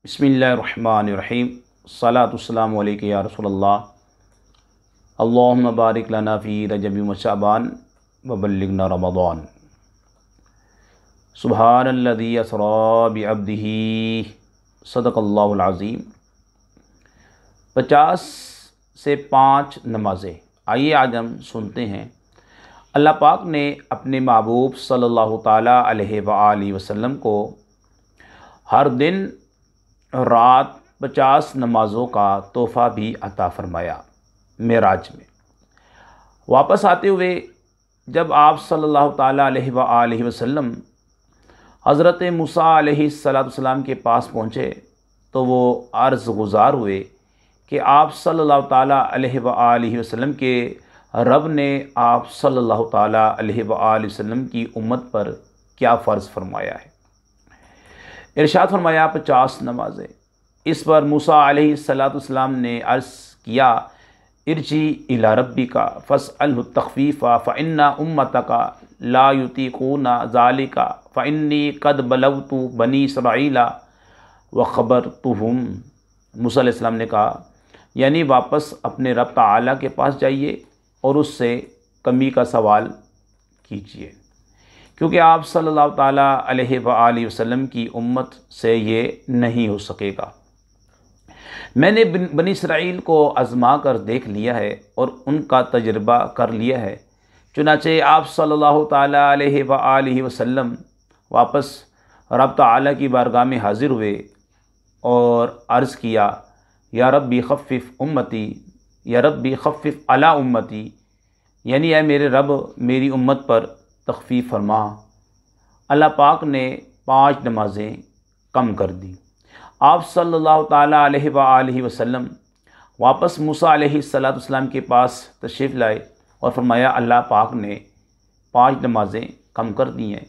بسم اللہ الرحمن الرحیم صلاۃ السلام علیک یا رسول اللہ اللہم بارک لنا فی رجب و شعبان وبلغنا رمضان سبحان الذی اسری بعبدہ صدق اللہ العظیم 50 سے 5 نمازیں۔ آئیے آج ہم سنتے ہیں اللہ پاک نے اپنے محبوب صلی اللہ تعالیٰ علیہ وآلہ وسلم کو ہر دن رات 50 نمازوں کا تحفہ بھی عطا فرمایا معراج میں۔ واپس آتے ہوئے جب آپ صلی اللہ تعالیٰ علیہ وآلہ وسلم حضرت موسیٰ علیہ السلام کے پاس پہنچے تو وہ عرض گزار ہوئے کہ آپ صلی اللہ تعالیٰ علیہ وآلہ وسلم کے رب نے آپ صلی اللہ تعالیٰ علیہ وآلہ وسلم کی امت پر کیا فرض فرمایا ہے۔ ارشاد فرمایا 50 نمازیں۔ اس پر موسیٰ علیہ السلام نے عرض کیا ارجی الی ربک فاسألہ التخفیف فإن امتک لا یطیقون ذلک فإنی قد بلغت بنی اسرائیل وخبرتہم۔ موسیٰ علیہ السلام نے کہا یعنی واپس اپنے رب تعالیٰ کے پاس جائیے اور اس سے کمی کا سوال کیجیے، کیونکہ آپ صلی اللہ تعالیٰ علیہ وآلہ وسلم کی امت سے یہ نہیں ہو سکے گا۔ میں نے بنی اسرائیل کو آزما کر دیکھ لیا ہے اور ان کا تجربہ کر لیا ہے۔ چنانچہ آپ صلی اللہ تعالیٰ علیہ وآلہ وسلم واپس رب تعالیٰ کی بارگاہ میں حاضر ہوئے اور عرض کیا یا ربی خفف امتی، یا ربی خفف علی امتی، یعنی اے میرے رب میری امت پر تخفیف فرما۔ اللہ پاک نے 5 نمازیں کم کر دی۔ آپ صلی اللہ تعالیٰ علیہ وآلہ وسلم واپس موسیٰ علیہ السلام کے پاس تشریف لائے اور فرمایا اللہ پاک نے 5 نمازیں کم کر دی ہیں۔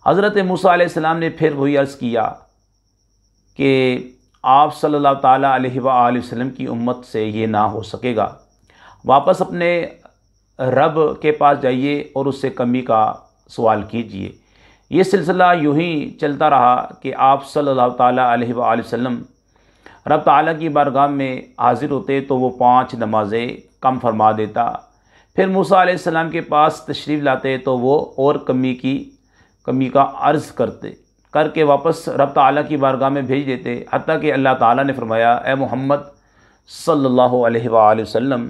حضرت موسیٰ علیہ السلام نے پھر وہی عرض کیا کہ آپ صلی اللہ تعالیٰ علیہ وآلہ وسلم کی امت سے یہ نہ ہو سکے گا، واپس اپنے رب کے پاس جائیے اور اس سے کمی کا سوال کیجیے۔ یہ سلسلہ یوں ہی چلتا رہا کہ آپ صلی اللہ تعالیٰ علیہ وآلہ وسلم رب تعالیٰ کی بارگاہ میں حاضر ہوتے تو وہ 5 نمازیں کم فرما دیتا، پھر موسیٰ علیہ السلام کے پاس تشریف لاتے تو وہ اور کمی کا عرض کر کے واپس رب تعالیٰ کی بارگاہ میں بھیج دیتے، حتیٰ کہ اللہ تعالیٰ نے فرمایا اے محمد صلی اللہ علیہ وآلہ وسلم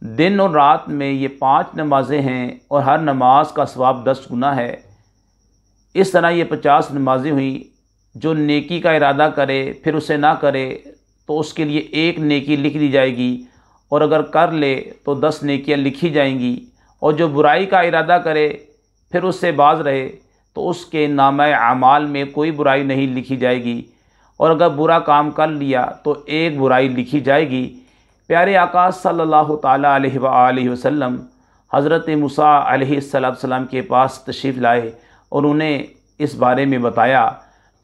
دن اور رات میں یہ 5 نمازیں ہیں اور ہر نماز کا ثواب 10 گنا ہے۔ اس طرح یہ 50 نمازیں ہوئیں۔ جو نیکی کا ارادہ کرے پھر اسے نہ کرے تو اس کے لیے 1 نیکی لکھ دی جائے گی، اور اگر کر لے تو 10 نیکیاں لکھی جائیں گی، اور جو برائی کا ارادہ کرے پھر اس سے باز رہے تو اس کے نامہ اعمال میں کوئی برائی نہیں لکھی جائے گی، اور اگر برا کام کر لیا تو 1 برائی لکھی جائے گی۔ پیارے آقا صلی اللہ تعالیٰ علیہ وآلہ وسلم حضرت موسیٰ علیہ السلام کے پاس تشریف لائے اور انہیں اس بارے میں بتایا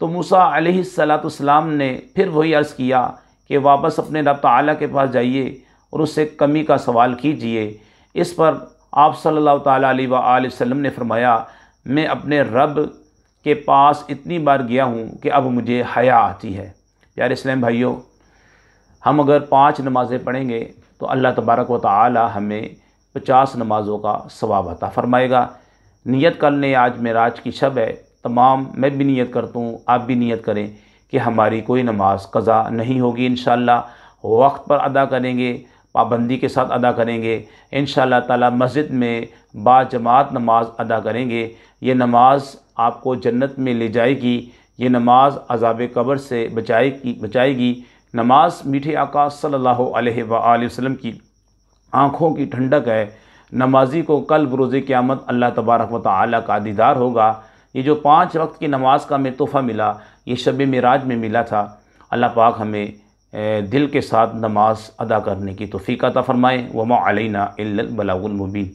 تو موسیٰ علیہ السلام نے پھر وہی عرض کیا کہ واپس اپنے رب تعالیٰ کے پاس جائیے اور اس سے کمی کا سوال کیجیے۔ اس پر آپ صلی اللہ تعالیٰ علیہ وآلہ وسلم نے فرمایا میں اپنے رب کے پاس اتنی بار گیا ہوں کہ اب مجھے حیا آتی ہے۔ پیارے اسلام بھائیوں، ہم اگر 5 نمازیں پڑھیں گے تو اللہ تبارک و تعالی ہمیں 50 نمازوں کا ثواب عطا فرمائے گا۔ نیت کر لیں، آج معراج کی شب ہے، میں بھی نیت کرتا ہوں، آپ بھی نیت کریں کہ ہماری کوئی نماز قضا نہیں ہوگی، انشاءاللہ وقت پر ادا کریں گے، پابندی کے ساتھ ادا کریں گے، انشاءاللہ تعالی مسجد میں با جماعت نماز ادا کریں گے۔ یہ نماز آپ کو جنت میں لے جائے گی، یہ نماز عذاب قبر سے بچائے گی۔ نماز میٹھے آقا صلی اللہ علیہ وآلہ وسلم کی آنکھوں کی ٹھنڈک ہے۔ نمازی کو کل بروز قیامت اللہ تبارک و تعالی کا دیدار ہوگا۔ یہ جو 5 وقت کی نماز کا ہمیں تحفہ ملا یہ شب معراج میں ملا تھا۔ اللہ پاک ہمیں دل کے ساتھ نماز ادا کرنے کی توفیق عطا فرمائے۔ وما علینا الا البلاغ المبین۔